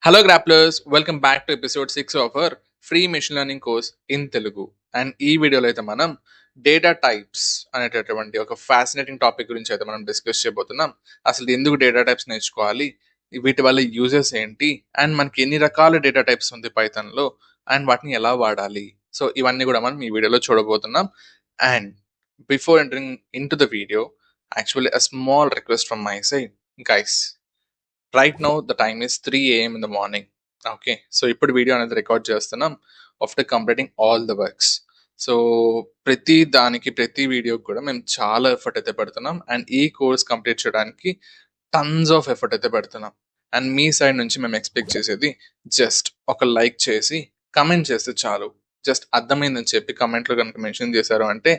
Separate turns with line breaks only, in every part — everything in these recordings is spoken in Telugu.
Hello Grapplers, welcome back to episode 6 of our free machine learning course in Telugu. And ఈ వీడియోలో అయితే మనం డేటా టైప్స్ అనేటటువంటి ఒక ఫ్యాసినేటింగ్ టాపిక్ గురించి అయితే మనం డిస్కస్ చేయబోతున్నాం. అసలు ఎందుకు డేటా టైప్స్ నేర్చుకోవాలి, వీటి వల్ల యూజెస్ ఏంటి, అండ్ మనకి ఎన్ని రకాల డేటా టైప్స్ ఉంది పైథాన్లో, అండ్ వాటిని ఎలా వాడాలి. సో ఇవన్నీ కూడా మనం ఈ వీడియోలో చూడబోతున్నాం. And before entering in to the video, actually a small request from my side. Guys, right now the time is 3 AM in the morning. Okay, so ఇప్పుడు వీడియో అనేది రికార్డ్ చేస్తున్నాం after completing all the works. So ప్రతి వీడియోకి కూడా మేము చాలా ఎఫర్ట్ అయితే పెడుతున్నాం, అండ్ ఈ కోర్స్ కంప్లీట్ చేయడానికి టన్స్ ఆఫ్ ఎఫర్ట్ అయితే పెడుతున్నాం. అండ్ మీ సైడ్ నుంచి మేము ఎక్స్పెక్ట్ చేసేది జస్ట్ ఒక లైక్ చేసి కమెంట్ చేస్తే చాలు. జస్ట్ అర్థమైందని చెప్పి కమెంట్లో కనుక మెన్షన్ చేశారు అంటే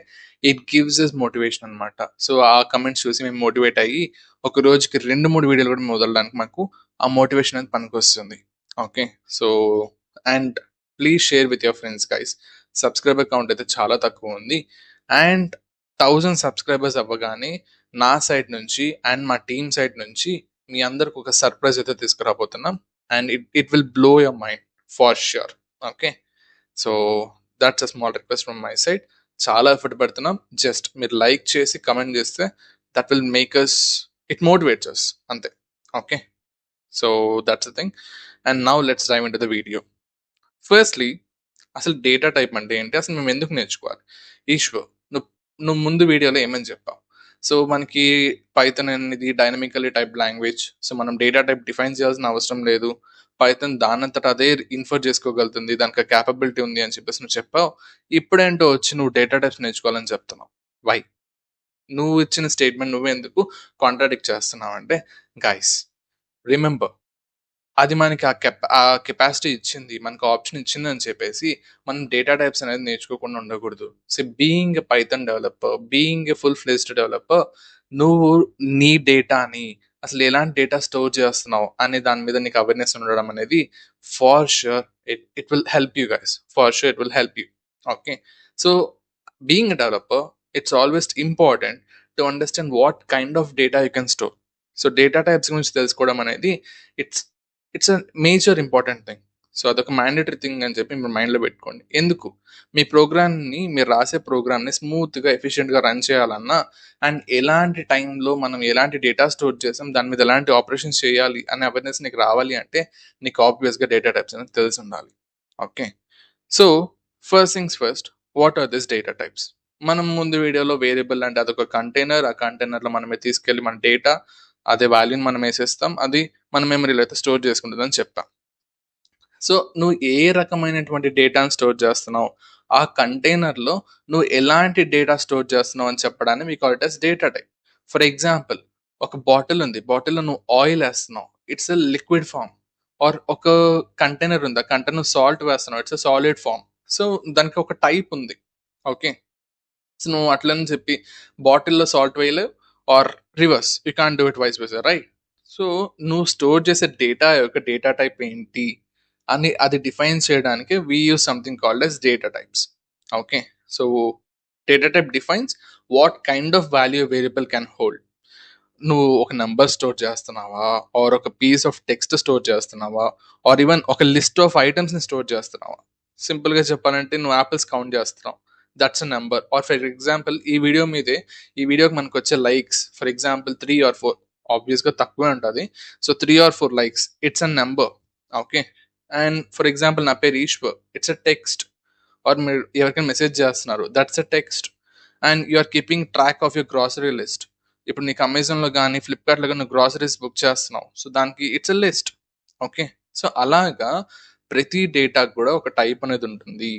ఇట్ గివ్స్ ఎస్ మోటివేషన్ అనమాట. సో ఆ కమెంట్స్ చూసి మేము మోటివేట్ అయ్యి ఒక రోజుకి 2-3 వీడియోలు కూడా వదలడానికి మాకు ఆ మోటివేషన్ అనేది పనికొస్తుంది. Okay, so and please share with your friends guys. Subscriber count అయితే చాలా తక్కువ ఉంది, అండ్ 1000 సబ్స్క్రైబర్స్ అవ్వగానే నా సైడ్ నుంచి అండ్ మా టీమ్ సైడ్ నుంచి మీ అందరికి ఒక సర్ప్రైజ్ అయితే తీసుకురాబోతున్నాం. And it will blow your mind for sure. Okay, so that's a small request from my side. చాలా ఎఫర్ట్ పెడుతున్నాం, జస్ట్ మీరు లైక్ చేసి కమెంట్ చేస్తే that will make us, it motivates us అంతే. Okay, so that's the thing. And now let's dive in to the video. Firstly, అసలు డేటా టైప్ అంటే ఏంటి, అసలు మేము ఎందుకు నేర్చుకోవాలి? ఈశ్వర్, నువ్వు నువ్వు ముందు వీడియోలో ఏమని చెప్పావు? సో మనకి పైథాన్ అనేది డైనమికల్లీ టైప్ లాంగ్వేజ్. సో మనం డేటా టైప్ డిఫైన్ చేయాల్సిన అవసరం లేదు, పైథాన్ దానంతట అదే ఇన్ఫర్ చేసుకోగలుగుతుంది, దానికి క్యాపబిలిటీ ఉంది అని చెప్పేసి నువ్వు చెప్పావు. ఇప్పుడేంటో వచ్చి నువ్వు డేటా టైప్స్ నేర్చుకోవాలని చెప్తున్నావు. వై? నువ్వు ఇచ్చిన స్టేట్మెంట్ నువ్వే ఎందుకు కాంట్రాడిక్ట్ చేస్తున్నావు అంటే, గైస్ రిమెంబర్, అది మనకి ఆ కెపాసిటీ ఇచ్చింది, మనకు ఆప్షన్ ఇచ్చింది అని చెప్పేసి మనం డేటా టైప్స్ అనేది నేర్చుకోకుండా ఉండకూడదు. So being a Python developer, being a full fledged developer, నువ్వు నీ డేటాని అసలు ఎలాంటి డేటా స్టోర్ చేస్తున్నావు అనే దాని మీద నీకు అవేర్నెస్ ఉండడం అనేది far sure it will help you guys. Far sure it will help you. Okay, so being a developer, it's always important to understand what kind of data you can store. So data types గురించి తెలుసుకోవడం అనేది it's it's a major important thing. So అదొక మ్యాండేటరీ థింగ్ అని చెప్పి మీరు మైండ్లో పెట్టుకోండి. ఎందుకు? మీ ప్రోగ్రామ్ని, మీరు రాసే ప్రోగ్రామ్ని స్మూత్గా ఎఫిషియెంట్గా రన్ చేయాలన్నా, అండ్ ఎలాంటి టైంలో మనం ఎలాంటి డేటా స్టోర్ చేసాం, దాని మీద ఎలాంటి ఆపరేషన్స్ చేయాలి అనే అవేర్నెస్ నీకు రావాలి అంటే నీకు ఆబ్వియస్గా డేటా టైప్స్ అనేది తెలిసి ఉండాలి. Okay, so first things first, what are this data types? మనం ముందు వీడియోలో వేరియబుల్ అంటే అదొక కంటైనర్, ఆ కంటైనర్లో మనమే తీసుకెళ్ళి మన డేటా, అదే వాల్యూని మనం వేసేస్తాం, అది మన మెమరీలో అయితే స్టోర్ చేసుకుంటుందని చెప్పాం. సో నువ్వు ఏ రకమైనటువంటి డేటాను స్టోర్ చేస్తున్నావు, ఆ కంటైనర్లో నువ్వు ఎలాంటి డేటా స్టోర్ చేస్తున్నావు అని చెప్పడాన్ని we call it as data type. For example, ఒక బాటిల్ ఉంది, బాటిల్లో నువ్వు ఆయిల్ వేస్తున్నావు, it's a liquid form. Or ఒక కంటైనర్ ఉంది, ఆ కంటైనర్ సాల్ట్ వేస్తున్నావు, it's a solid form. So దానికి ఒక టైప్ ఉంది. ఓకే, సో నువ్వు అట్లని చెప్పి బాటిల్లో సాల్ట్ వేయలేవు, or reverse you can't do it vice versa, right? So నువ్వు స్టోర్ చేసే డేటా యొక్క డేటా టైప్ ఏంటి అని అది డిఫైన్ చేయడానికి we use something called as data types. Okay, so data type defines what kind of value variable can hold. నువ్వు ఒక నెంబర్ స్టోర్ చేస్తున్నావా, ఆర్ ఒక పీస్ ఆఫ్ టెక్స్ట్ స్టోర్ చేస్తున్నావా, ఆర్ ఈవెన్ ఒక లిస్ట్ ఆఫ్ ఐటమ్స్ని స్టోర్ చేస్తున్నావా? సింపుల్గా చెప్పాలంటే నువ్వు యాపిల్స్ కౌంట్ చేస్తున్నావు, that's a number. Or for example, ఈ వీడియోకి మనకు వచ్చే లైక్స్ ఫర్ ఎగ్జాంపుల్ 3 or 4, ఆబ్వియస్గా తక్కువే ఉంటుంది. So 3 or 4 likes, it's a number. Okay, and for example నా పేరు Eshwar, it's a text. Or మీరు ఎవరికైనా మెసేజ్ చేస్తున్నారు, that's a text. And you are keeping track of your grocery list. ఇప్పుడు నీకు అమెజాన్లో కానీ ఫ్లిప్కార్ట్లో కానీ నువ్వు గ్రాసరీస్ బుక్ చేస్తున్నావు, సో దానికి it's a list. Okay, so అలాగా ప్రతి డేటాకు కూడా ఒక టైప్ అనేది ఉంటుంది.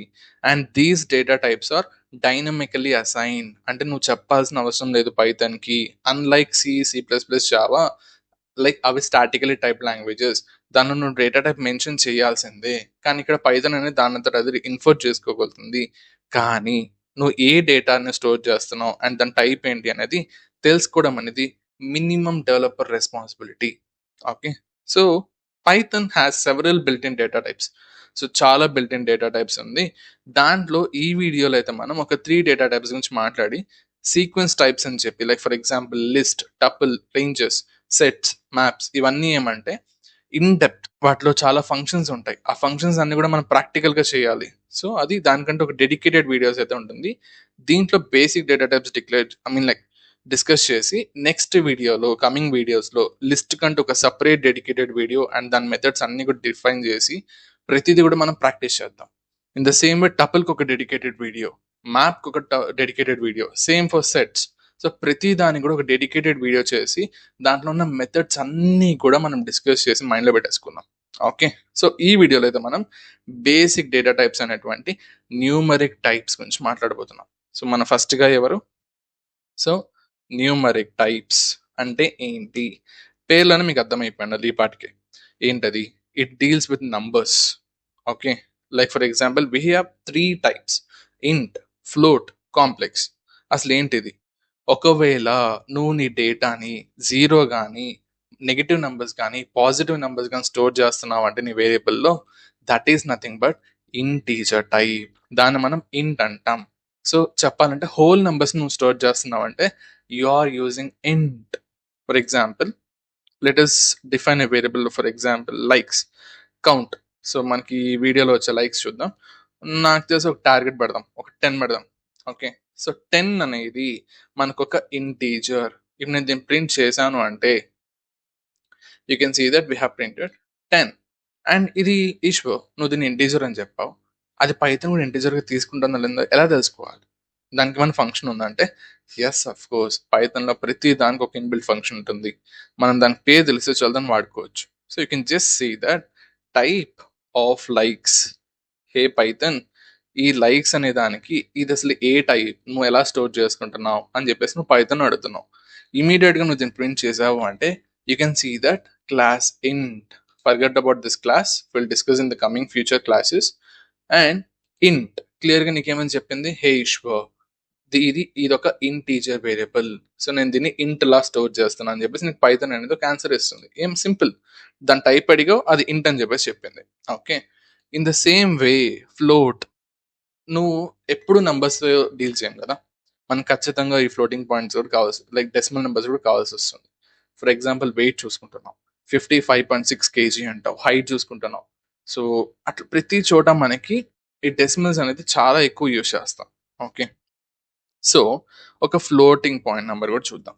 And these data types are dynamically assign. అంటే నువ్వు చెప్పాల్సిన అవసరం లేదు పైథాన్కి. అన్లైక్ C++, జావా, లైక్ అవి స్టాటికలీ టైప్ లాంగ్వేజెస్, దాన్ని నువ్వు డేటా టైప్ మెన్షన్ చేయాల్సిందే. కానీ ఇక్కడ పైథాన్ అనేది దానంతట అది ఇన్ఫర్ చేసుకోగలుగుతుంది. కానీ నువ్వు ఏ డేటాని స్టోర్ చేస్తున్నావు అండ్ దాని టైప్ ఏంటి అనేది తెలుసుకోవడం అనేది minimum developer responsibility. Okay, so Python has several built in data types. So చాలా బిల్ట్ ఇన్ డేటా టైప్స్ ఉంది. దాంట్లో ఈ వీడియోలో అయితే మనం ఒక 3 డేటా టైప్స్ గురించి మాట్లాడి, సీక్వెన్స్ టైప్స్ అని చెప్పి, like for example list, tuple, ranges, sets, maps, ఇవన్నీ ఏమంటే ఇన్ డెప్త్ వాటిలో చాలా ఫంక్షన్స్ ఉంటాయి. ఆ ఫంక్షన్స్ అన్ని కూడా మనం ప్రాక్టికల్గా చేయాలి. సో అది దానికంటే ఒక డెడికేటెడ్ వీడియోస్ అయితే ఉంటుంది. దీంట్లో basic data types like discuss చేసి నెక్స్ట్ వీడియోలో కమింగ్ వీడియోస్లో లిస్ట్ కంటే ఒక సపరేట్ డెడికేటెడ్ వీడియో అండ్ దాని మెథడ్స్ అన్ని కూడా డిఫైన్ చేసి ప్రతిదీ కూడా మనం ప్రాక్టీస్ చేద్దాం. ఇన్ ద సేమ్ వే టపుల్కి ఒక డెడికేటెడ్ వీడియో, మ్యాప్కి ఒక dedicated video, same for sets. So ప్రతి దానికి కూడా ఒక డెడికేటెడ్ వీడియో చేసి దాంట్లో ఉన్న మెథడ్స్ అన్నీ కూడా మనం డిస్కస్ చేసి మైండ్లో పెట్టేసుకుందాం. ఓకే, సో ఈ వీడియోలో అయితే మనం బేసిక్ డేటా టైప్స్ అనేటువంటి న్యూమరిక్ టైప్స్ గురించి మాట్లాడబోతున్నాం. సో మన ఫస్ట్గా ఎవరు? సో న్యూమరిక్ టైప్స్ అంటే ఏంటి? పేర్లను మీకు అర్థమైపోయింది ఈ పాటికి. ఏంటది? It deals with numbers. Okay, like for example we have 3 types: int, float, complex. అసలు ఏంటిది? ఒకవేళ నువ్వు నీ డేటాని జీరో కానీ, నెగిటివ్ నెంబర్స్ కానీ, పాజిటివ్ నెంబర్స్ కానీ స్టోర్ చేస్తున్నావు అంటే నీ వేరియబుల్లో, that is nothing but integer type. దాన్ని మనం ఇంట్ అంటాం. సో చెప్పాలంటే హోల్ నెంబర్స్ నువ్వు స్టోర్ చేస్తున్నావు అంటే యు ఆర్ యూజింగ్ ఇంట్. For example let us define a variable, for example likes, count. So మనకి ఈ వీడియోలో వచ్చే లైక్స్ చూద్దాం. నాకు తెలిసి ఒక టార్గెట్ పెడదాం, ఒక 10 పెడదాం. ఓకే, సో 10 అనేది మనకు ఒక ఇంటీజర్. ఇప్పుడు నేను దీన్ని ప్రింట్ చేశాను అంటే you can see that we have printed 10. And ఇది ఈశ్వర్, నువ్వు దీన్ని ఇంటీజర్ అని చెప్పావు, అది పైథాన్ కూడా ఇంటీజర్గా తీసుకుంటుందా లేదా ఎలా తెలుసుకోవాలి? దానికి మన ఫంక్షన్ ఉందంటే ఎస్, అఫ్ కోర్స్, పైథాన్లో ప్రతి దానికి ఒక ఇన్బిల్ట్ ఫంక్షన్ ఉంటుంది. మనం దానికి పేరు తెలిస్తే చాలు దాన్ని వాడుకోవచ్చు. So you can just see that type of likes. Hey Python, ఈ లైక్స్ అనే దానికి ఇది అసలు ఏ టైప్, నువ్వు ఎలా స్టోర్ చేసుకుంటున్నావు అని చెప్పేసి నువ్వు పైథాన్ అడుగుతున్నావు. ఇమీడియట్గా నువ్వు దీన్ని ప్రింట్ చేసావు అంటే you can see that class int. Forget about this class, will discuss in the coming future classes. And int క్లియర్గా నీకేమని చెప్పింది? హే ఈశ్వర్, ఇది ఒక ఇంటీజర్ వేరియబుల్, సో నేను దీన్ని ఇంట్ లా స్టోర్ చేస్తాను అని చెప్పేసి నీకు పైథాన్ అనేది ఒక ఆన్సర్ ఇస్తుంది. ఏం సింపుల్, దాని టైప్ అడిగో అది ఇంట్ అని చెప్పేసి చెప్పింది. Okay, in the same way float, నువ్వు ఎప్పుడు నంబర్స్ డీల్ చేయం కదా, మనకు ఖచ్చితంగా ఈ ఫ్లోటింగ్ పాయింట్స్ కూడా కావాల్సి, లైక్ డెసిమల్ నెంబర్స్ కూడా కావాల్సి వస్తుంది. ఫర్ ఎగ్జాంపుల్ వెయిట్ చూసుకుంటున్నాం, 55.6 kg అంటావు. హైట్ చూసుకుంటున్నావు. సో అట్లా ప్రతి చోట మనకి ఈ డెసిమల్స్ అనేది చాలా ఎక్కువ యూజ్ చేస్తాం. ఓకే, సో ఒక ఫ్లోటింగ్ పాయింట్ నెంబర్ కూడా చూద్దాం.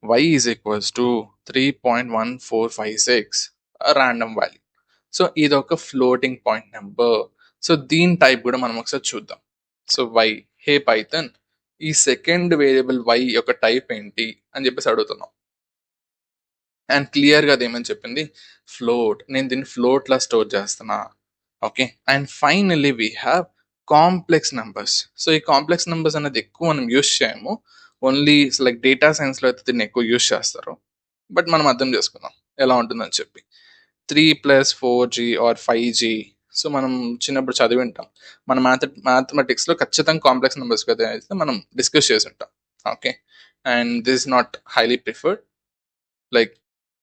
y is equals to 3.1456 random value. So ఇది ఒక ఫ్లోటింగ్ పాయింట్ నెంబర్. సో దీని టైప్ కూడా మనం ఒకసారి చూద్దాం. సో y, హే పైథాన్, ఈ సెకండ్ వేరియబుల్ y యొక్క టైప్ ఏంటి అని చెప్పేసి అడుగుతున్నాం. అండ్ క్లియర్గా అదేమని చెప్పింది? ఫ్లోట్. నేను దీన్ని ఫ్లోట్లా స్టోర్ చేస్తున్నా. Okay, and finally we have complex numbers. So ఈ కాంప్లెక్స్ నెంబర్స్ అనేది ఎక్కువ మనం యూస్ చేయము, ఓన్లీ లైక్ డేటా సైన్స్లో అయితే దీన్ని ఎక్కువ యూస్ చేస్తారు. బట్ మనం అర్థం చేసుకుందాం ఎలా ఉంటుందని చెప్పి. 3+4g are 5g. సో మనం చిన్నప్పుడు చదివి ఉంటాం, మన మ్యాథమెటిక్స్లో ఖచ్చితంగా కాంప్లెక్స్ నెంబర్స్ కదా అయితే మనం డిస్కస్ చేసి ఉంటాం. Okay, and this is not highly preferred. Like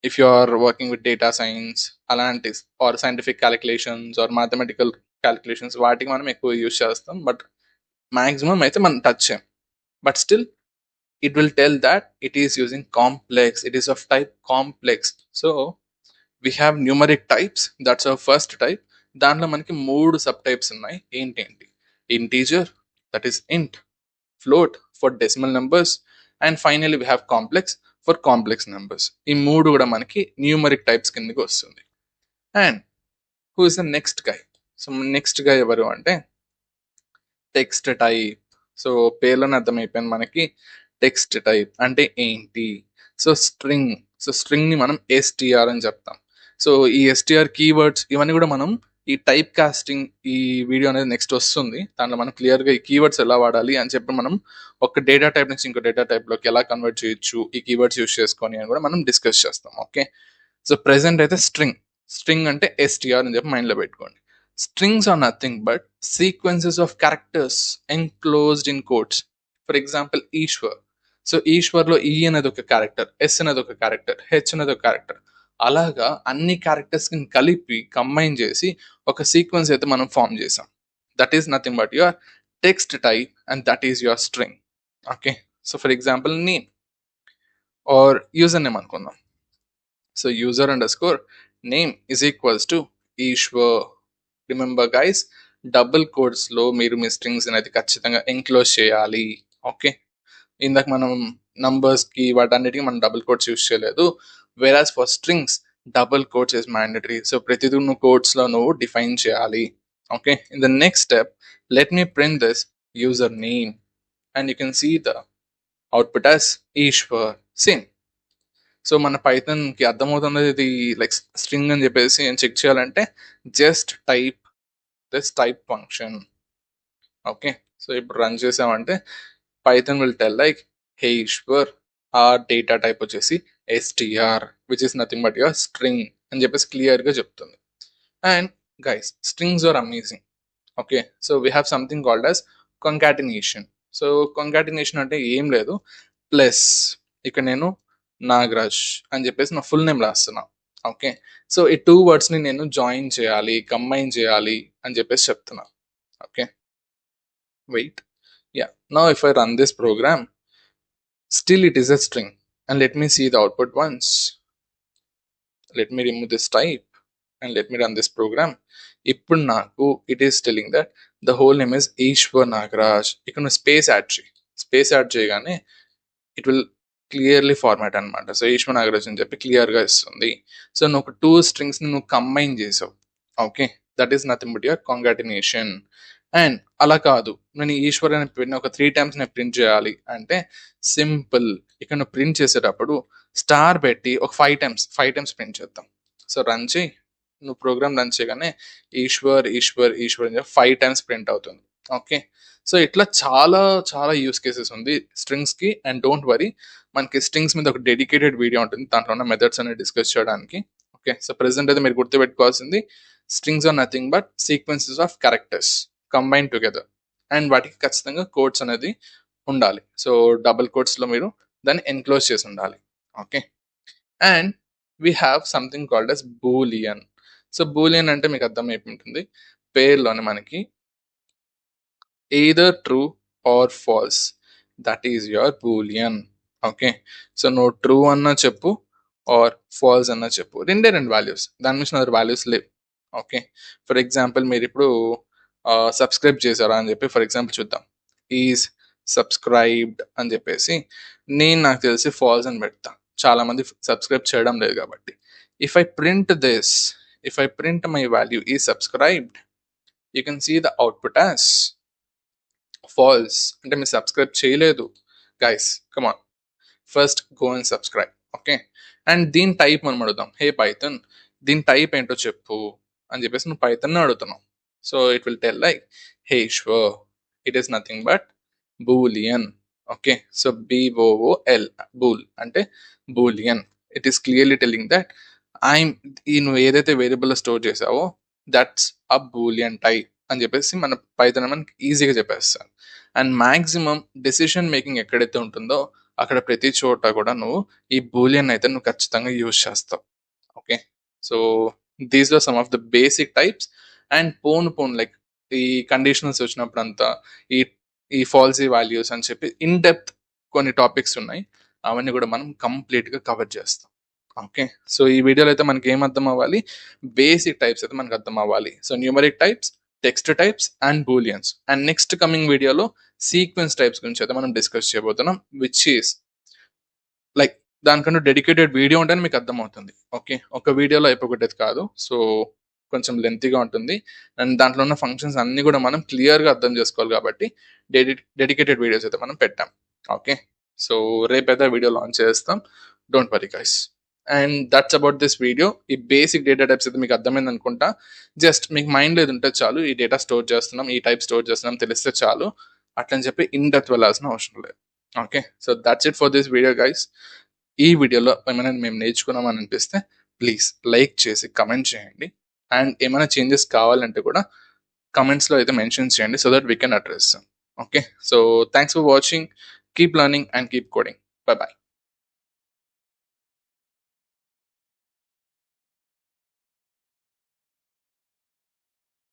if you are working with data science అలాంటి or scientific calculations or mathematical calculations, వాటికి మనం ఎక్కువ యూజ్ చేస్తాం. బట్ మ్యాక్సిమం అయితే మనం టచ్ చేయం. But still it will tell that it is using complex, it is of type complex. So we have numeric types, that's our first type. దాంట్లో మనకి 3 సబ్ టైప్స్ ఉన్నాయి. ఏంటి? Integer, that is int, float for decimal numbers, and finally we have complex for complex numbers. ఈ 3 కూడా మనకి న్యూమరిక్ టైప్స్ కిందకి వస్తుంది. And who is the next guy? So next guy ఎవరు అంటే టెక్స్ట్ టైప్. సో పేర్లోనే అర్థమైపోయింది మనకి టెక్స్ట్ టైప్ అంటే ఏంటి. So string. సో స్ట్రింగ్ని మనం ఎస్టిఆర్ అని చెప్తాం. సో ఈ ఎస్టిఆర్ కీవర్డ్స్ ఇవన్నీ కూడా మనం ఈ టైప్ కాస్టింగ్ ఈ వీడియో అనేది నెక్స్ట్ వస్తుంది. దాంట్లో మనం క్లియర్గా ఈ కీవర్డ్స్ ఎలా వాడాలి అని చెప్పి మనం ఒక డేటా టైప్ నుంచి ఇంకో డేటా టైప్లోకి ఎలా కన్వర్ట్ చేయొచ్చు ఈ కీవర్డ్స్ యూస్ చేసుకొని అని కూడా మనం డిస్కస్ చేస్తాం. ఓకే, సో ప్రెసెంట్ అయితే స్ట్రింగ్ అంటే ఎస్టిఆర్ అని చెప్పి మైండ్లో పెట్టుకోండి. Strings are nothing but sequences of characters enclosed in quotes. For example, Ishwar. So ఈశ్వర్లో ఈ అనేది ఒక క్యారెక్టర్, ఎస్ అనేది ఒక క్యారెక్టర్, హెచ్ అనేది ఒక క్యారెక్టర్. అలాగా అన్ని క్యారెక్టర్స్కి కలిపి కంబైన్ చేసి ఒక సీక్వెన్స్ అయితే మనం ఫామ్ చేసాం. That is nothing but your text type and that is your string. Okay, so for example name or user name అనుకుందాం. So user underscore name is equals to Ishwar. Remember guys, double కోట్స్లో మీరు మీ స్ట్రింగ్స్ అనేది ఖచ్చితంగా ఎంక్లోజ్ చేయాలి. ఓకే, ఇందాక మనం నంబర్స్కి వాటన్నిటికీ మనం డబుల్ కోట్స్ యూస్ చేయలేదు. Whereas for strings double quotes is mandatory. So ప్రతిదీ నువ్వు కోట్స్లో నువ్వు డిఫైన్ చేయాలి. Okay, in the next step let me print this user name and you can see the output as Eshwar. Same. So మన పైథాన్కి అర్థమవుతుంది ఇది లైక్ స్ట్రింగ్ అని చెప్పేసి చెక్ చేయాలంటే just type this type function. Okay, so ఇప్పుడు రన్ చేసామంటే Python will tell like hey Eshwar, ఆ డేటా టైప్ వచ్చేసి str which is nothing but your string అని చెప్పేసి క్లియర్గా చెప్తుంది. And guys, strings are amazing. Okay, so we have something called as concatenation. So concatenation అంటే ఏం లేదు, ప్లస్ ఇక్కడ నేను నాగరాజ్ అని చెప్పేసి నా ఫుల్ నేమ్ రాస్తున్నా. ఓకే, సో ఈ టూ వర్డ్స్ని నేను జాయిన్ చేయాలి, కంబైన్ చేయాలి అని చెప్పేసి చెప్తున్నా. Okay, wait. Yeah, now if I run this program, still it is a string. And let me see the output once. Let me remove this type and let me run this program. ఇప్పుడు నాకు it is telling that the whole name is Ishwar Nagaraj. ఇక్కడ స్పేస్ యాడ్ చేయి. స్పేస్ యాడ్ చేయగానే ఇట్ విల్ క్లియర్లీ ఫార్మాట్ అనమాట. సో ఈశ్వర్ నాగరాజ్ అని చెప్పి క్లియర్గా ఇస్తుంది. సో నువ్వు ఒక టూ స్ట్రింగ్స్ని నువ్వు కంబైన్ చేసావు. Okay, that is nothing but your concatenation. And అలా కాదు, నేను ఈశ్వర్ అని పెట్టిన ఒక 3 times నేను ప్రింట్ చేయాలి అంటే సింపుల్. ఇక్కడ నువ్వు ప్రింట్ చేసేటప్పుడు స్టార్ పెట్టి ఒక 5 times ప్రింట్ చేద్దాం. సో రన్ చేయి, నువ్వు ప్రోగ్రామ్ రన్ చేయగానే ఈశ్వర్ ఈశ్వర్ ఈశ్వర్ అని చెప్పి 5 times ప్రింట్ అవుతుంది. ఓకే, సో ఇట్లా చాలా చాలా యూస్ కేసెస్ ఉంది స్ట్రింగ్స్కి. అండ్ డోంట్ వరీ, మనకి స్ట్రింగ్స్ మీద ఒక డెడికేటెడ్ వీడియో ఉంటుంది, దాంట్లో ఉన్న మెథడ్స్ అనేది డిస్కస్ చేయడానికి. ఓకే, సో ప్రెసెంట్ అయితే మీరు గుర్తుపెట్టుకోవాల్సింది strings are nothing but sequences of characters combine together. And వాటికి ఖచ్చితంగా కోడ్స్ అనేది ఉండాలి. సో డబుల్ కోట్స్లో మీరు దాన్ని ఎన్క్లోజ్ చేసి ఉండాలి. Okay, and we have something called as boolean. So boolean అంటే మీకు అర్థమైపోతుంది, పేర్లోనే మనకి either true or false, that is your boolean. Okay, so నువ్వు ట్రూ అన్నా చెప్పు ఆర్ ఫాల్స్ అన్నా చెప్పు, రెండే రెండు వాల్యూస్, దాని నుంచి అదర్ వాల్యూస్ లేవు. ఓకే, ఫర్ ఎగ్జాంపుల్ మీరు ఇప్పుడు సబ్స్క్రైబ్ చేశారా అని చెప్పి ఫర్ ఎగ్జాంపుల్ చూద్దాం. ఈజ్ సబ్స్క్రైబ్డ్ అని చెప్పేసి నేను నాకు తెలిసి ఫాల్స్ అని పెడతా, చాలామంది సబ్స్క్రైబ్ చేయడం లేదు కాబట్టి. If I print this, if I print my value is subscribed, you can see the output as false. అంటే మీరు సబ్స్క్రైబ్ చేయలేదు guys, come on first go and subscribe. Okay, and దీని టైప్ మనం అడుగుతాం, హే పైథాన్ దీని టైప్ ఏంటో చెప్పు అని చెప్పేసి నువ్వు పైథాన్ అడుగుతున్నావు. So it will tell like hey Ishwar, it is nothing but boolean. Okay, so BOOL, bool అంటే boolean. It is clearly telling that నువ్వు ఏదైతే వేరియబుల్లో స్టోర్ చేసావో దట్స్ అ బూలియన్ టైప్ అని చెప్పేసి మన పైథాన్ మనకి ఈజీగా చెప్పేస్తాను. అండ్ మ్యాక్సిమం డెసిషన్ మేకింగ్ ఎక్కడైతే ఉంటుందో అక్కడ ప్రతి చోట కూడా నువ్వు ఈ బూలియన్ అయితే నువ్వు ఖచ్చితంగా యూజ్ చేస్తావు. Okay, so these are some of the basic types. And పోన్ లైక్ ఈ కండిషనల్స్ వచ్చినప్పుడు అంతా ఈ ఫాల్సీ వాల్యూస్ అని చెప్పి ఇన్ డెప్త్ కొన్ని టాపిక్స్ ఉన్నాయి, అవన్నీ కూడా మనం కంప్లీట్గా కవర్ చేస్తాం. ఓకే, సో ఈ వీడియోలో అయితే మనకి ఏం అర్థం అవ్వాలి, బేసిక్ టైప్స్ అయితే మనకు అర్థం అవ్వాలి. So numeric types, text types and booleans. And next coming వీడియోలో సీక్వెన్స్ టైప్స్ గురించి అయితే మనం డిస్కస్ చేయబోతున్నాం, విచ్ ఈస్ లైక్ దానికంటూ డెడికేటెడ్ వీడియో ఉంటేనే మీకు అర్థమవుతుంది. ఓకే, ఒక వీడియోలో అయిపోగొట్టేది కాదు, సో కొంచెం లెంతీగా ఉంటుంది. అండ్ దాంట్లో ఉన్న ఫంక్షన్స్ అన్నీ కూడా మనం క్లియర్గా అర్థం చేసుకోవాలి కాబట్టి డెడికేటెడ్ వీడియోస్ అయితే మనం పెట్టాం. ఓకే, సో రేపైతే వీడియో లాంచ్ చేస్తాం, don't worry guys. And that's about this video. ఈ బేసిక్ డేటా టైప్స్ అయితే మీకు అర్థమైంది అనుకుంటా. జస్ట్ మీకు మైండ్లో ఏది ఉంటే చాలు, ఈ డేటా స్టోర్ చేస్తున్నాం, ఈ టైప్ స్టోర్ చేస్తున్నాం తెలిస్తే చాలు, అట్లని చెప్పి ఇన్ డెప్త్ వెళ్ళాల్సిన అవసరం లేదు. Okay, so that's it for this video guys. ఈ వీడియోలో ఏమైనా మేము నేర్చుకున్నామని అనిపిస్తే ప్లీజ్ లైక్ చేసి కమెంట్ చేయండి. అండ్ ఏమైనా చేంజెస్ కావాలంటే కూడా కమెంట్స్లో అయితే మెన్షన్ చేయండి, so that we can address. Okay, so thanks for watching, keep learning and keep coding. Bye bye.